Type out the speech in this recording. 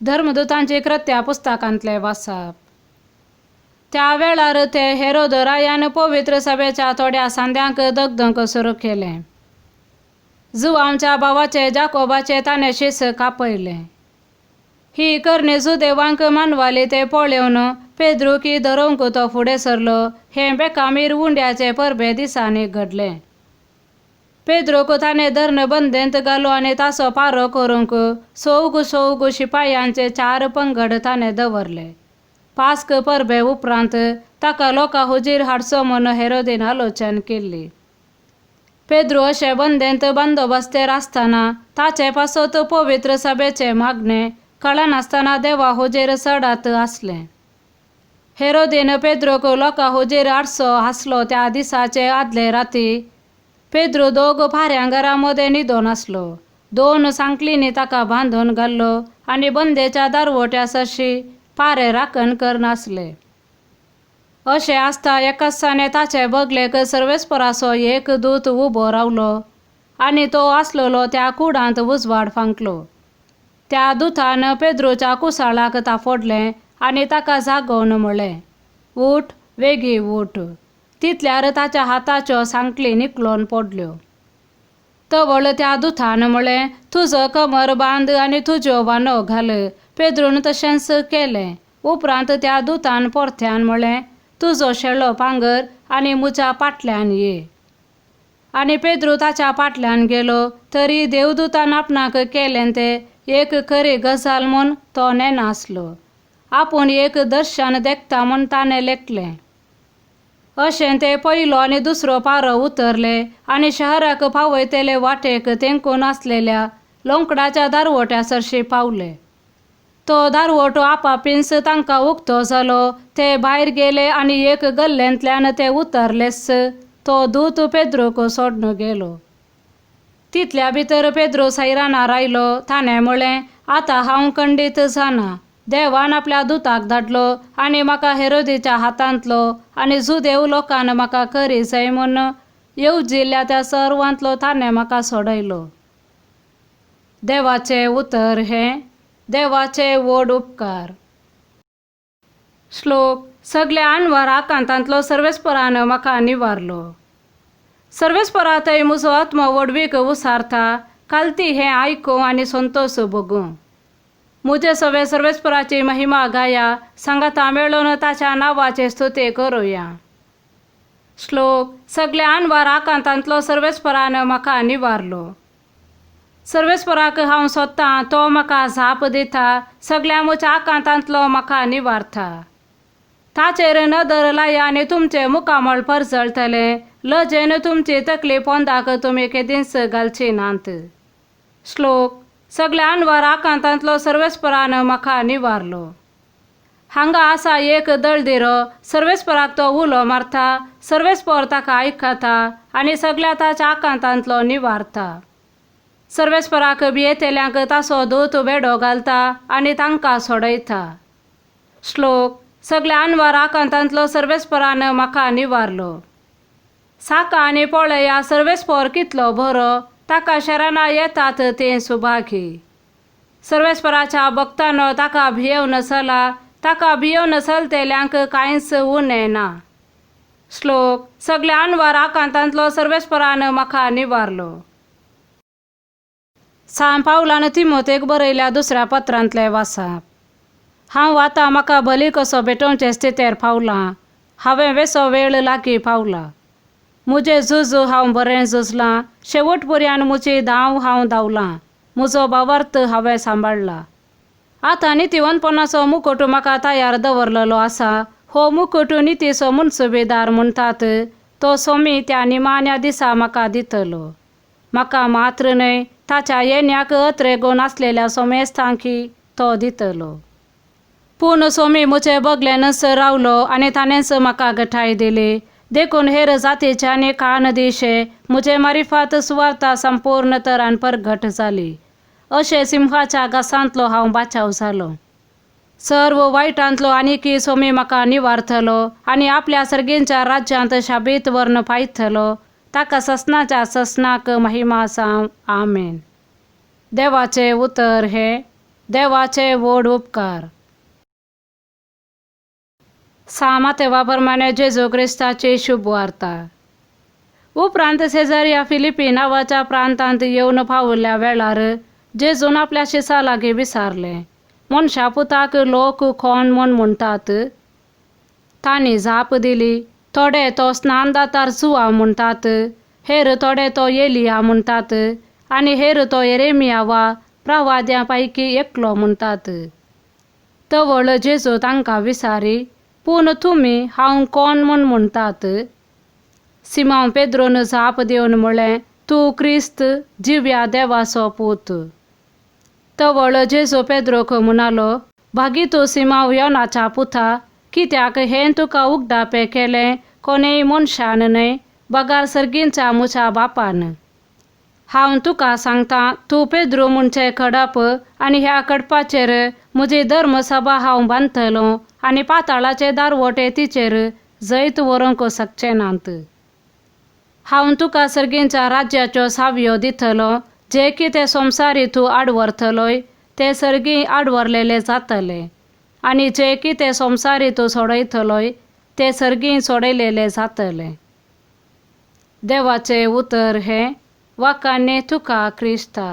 धर्मदूतांची कृत्या पुस्तकांतले वाचप. त्या वेळार ते हेरोद रायान पवित्र सभेच्या थोड्या सांद्यांक दगदंक सुरू केले. जुवांच्या भावाचे जाकोबाचे ताणे शीस कापयले. ही करणे जुदेवांक मानवाली ते पळोवन पेद्रू की धरोंक तो फुडें सरलो हे बेकामीर उंड्याचे परबे दिसांनी घडले. पेद्रोक ताणे धरण बंदेंत घालो आनी ताचो पारो करूंक सोग शिपायांचे 4 पंगड ताणे दवरले. पास्क परबे उपरांत ताका लोकां हुजीर हाडचो म्हूण हेरोदीन आलोचन केल्ली. पेद्रू अशे बंदेंत बंदोबस्तेर आसतना ताचे पासत पवित्र सभेचे मागणे कळनासतना देवा हुजीर चडात आसले. हेरोदीन पेद्रोक लोकां हुजीर हाडचो आसलो त्या दिसाचे आदले राती पेद्रू 2 फाऱ्यां घरामध्ये न्हिदोन आसलो. 2 सांकलींनी ताका बांदून घाल्लो आनी बंदेच्या दारवट्या सरशी पारे राखण करनासले. अशें आसता एकाच दिसाने ताचे बगलेक सर्वेस्पराचो एक दूत उबो रावलो आनी तो आसलोलो त्या कुडांत उजवाड फांकलो. त्या दुतान पेद्रूच्या कुसाळाक ताफोडलें आनी ताका जागोवन म्हळें, "उठ, वेगी उठ." तितल्यार ताच्या हाताच्यो सांकली निकळोन पडल्यो. तवळ त्या दुतान म्हळें, "तुजो कमर बांद आनी तुज्यो वानो घाल." पेद्रून तशेंच केलें. उपरांत त्या दुतान परत्यान म्हळें, "तुजो शेळो पांगर आनी म्हज्या फाटल्यान ये." आनी पेद्रू ताच्या फाटल्यान गेलो. तरी देवदूतान आपणाक केलें ते एक खरी गजाल म्हूण तो नेनासलो. आपूण एक दर्शन देखता म्हूण ताणें लेखलें. अशें ते पयलो आनी दुसरो पारो उतरले आनी शहराक पावयतले वाटेक तेंकून आसलेल्या लोंकडाच्या दारवट्या सरशी पावले. तो दारवटो आपापींस तांकां उक्तो जालो. ते भायर गेले आनी एक गल्लेंतल्यान ते उतरलेस तो दूत पेद्रूक सोडून गेलो. तितल्या भितर पेद्रू सैराना रायलो. ताणें म्हळें, "आतां हांव खंडीत जाना. देवान आपल्या दुताक धाडलो आनी म्हाका हेरोदीच्या हातांतलो आनी जुदेव लोकान म्हाका खरी जाय म्हूण येवजिल्ल्या त्या सर्वांतलो ताणें म्हाका सोडयलो." देवाचे उतर हें. देवाचे व्हड उपकार. श्लोक. सगल्या आनवार आकांतांतलो सर्वेस्परान म्हाका निवारलो. सर्वेस्परातय म्हजो आत्मो व्हडवीक उसारता. कालती हें आयकूं आनी संतोश भोगूं. म्हजे सवे सर्वेस्पराची महिमा गाया. सांगाता मेळून ताच्या नांवाची स्तुती करुया. श्लोक. सगल्या आनवार आकांतांतलो सर्वेस्परान म्हाका निवारलो. सर्वेस्पराक हांव सोदतां. तो म्हाका झाप दिता. सगल्या म्हज्या आकांतांतलो म्हाका निवारता. ताचेर नदर लाया आनी तुमचे मुखामळ परजळटले. लजेन तुमची तकली पोंदाक तुमी केदींच घालची नात. श्लोक. सगल्या आनवार आकांतांतलो सर्वेस्परान म्हाका निवारलो. हांगा आसा एक दळदिरो. सर्वेस्पराक तो उलो मारता. सर्वेस्पर ताका आयकता आनी सगल्या ताच्या आकांतांतलो निवारता. सर्वेस्पराक भियेतल्यांक ताचो दूत वेडो घालता आनी तांकां सोडयता. श्लोक. सगल्या आनवार आकांतांतलो सर्वेस्परान म्हाका निवारलो. साका आनी पळया सर्वेस्पर कितलो बरो. ताका शरणां येतात ते सुभागी. सर्वेस्पराच्या भक्तांनो ताका भियेवन चला. ताका भियेवन चलतेल्यांक कांयच उणें ना. श्लोक. सगल्या आनवार आकांतांतलो सर्वेस्परान म्हाका निवारलो. सांत पावलान तिमोथेक बरयल्या दुसऱ्या पत्रांतले वाचप. हांव आतां म्हाका बली कसो भेटोवचे स्थितेर पावलां. हांवें वेसो वेळ लागीं पावला. म्हजें झूज हांव बरें झुजलां. शेवट पर्यान म्हजी धांव हांव धांवलां. म्हजो भावार्थ हांवें सांबाळला. आतां नितीवंतपणाचो मुकुट म्हाका तयार दवरलेलो आसा. हो मुकुट नितीचो मुनसुबेदार म्हणटात. तो सोमी त्या निमाण्या दिसा म्हाका दितलो. म्हाका मात्र न्हय, ताच्या येण्याक अत्रेगून आसलेल्या सोमेस्तांकी तो दितलो. पूण सोमी म्हजे बगलेनच रावलो आनी ताणेंच म्हाका घटाय दिली. देखून हेर जातीचे आनी कान दिशे म्हजे मारिफात सुवार्ता संपूर्ण तरान परगट जाली. अशें सिंहाच्या घासांतलो हांव बाचाव जालो. सर्व वायटांतलो आनीकी सोमी म्हाका निवारतलो आनी आपल्या सर्गींच्या राज्यांत शाबीत वर्ण पायतलो. ताका ससनाच्या ससनाक महिमा जावं. आमेन. देवाचे उतर हें. देवाचे व्हड उपकार. सामातेवाप्रमाणे जेजू क्रिस्ताची शुभ वार्ता. उपरांत सेजारिया फिलिपी नावाच्या प्रांतांत येऊन पावल्या वेळार जेजून आपल्या शिसा लागी विचारले, मनशा पुताक लोक कोण म्हूण म्हणटात? तांणी जाप दिली, थोडे तो स्नानदातार जुआ म्हणटात, हेर थोडे तो एलिया म्हणटात, आनी हेर तो येरेमिया वा प्रवाद्यांपैकी एकलो म्हणटात. तवळ जेजू तांकां विचारी, पूण तुमी हांव कोण म्हूण म्हणटात? सिमोन पेद्रोन जाप दिवन म्हळें, तूं क्रिस्त, जिव्या देवाचो पूत. तवळ जेजू पेद्रोक म्हणालो, भागी तूं सिमोन योनाच्या पुता, कित्याक हें तुका उगडापे केलें कोणेय मनशान न्हय, बगार सर्गींच्या म्हज्या बापान. हांव तुका सांगतां, तूं पेद्रो म्हणचे खडप, आनी ह्या खडपाचेर म्हजी धर्मसभा हांव बांदतलों, आनी पाताळाचे दारवटे तिचेर जैत व्हरूंक शकचे नात. हांव तुका सर्गींच्या राज्याच्यो सावयो दितलों. जे कितें संवसारी तूं आडवरतलोय ते सर्गी आडवरलेले जातले, आनी जे कितें संवसारी तूं सोडयतलोय ते सर्गी सोडयलेले जातले. देवाचे उतर हें, वाखाणे तुका क्रिस्ता.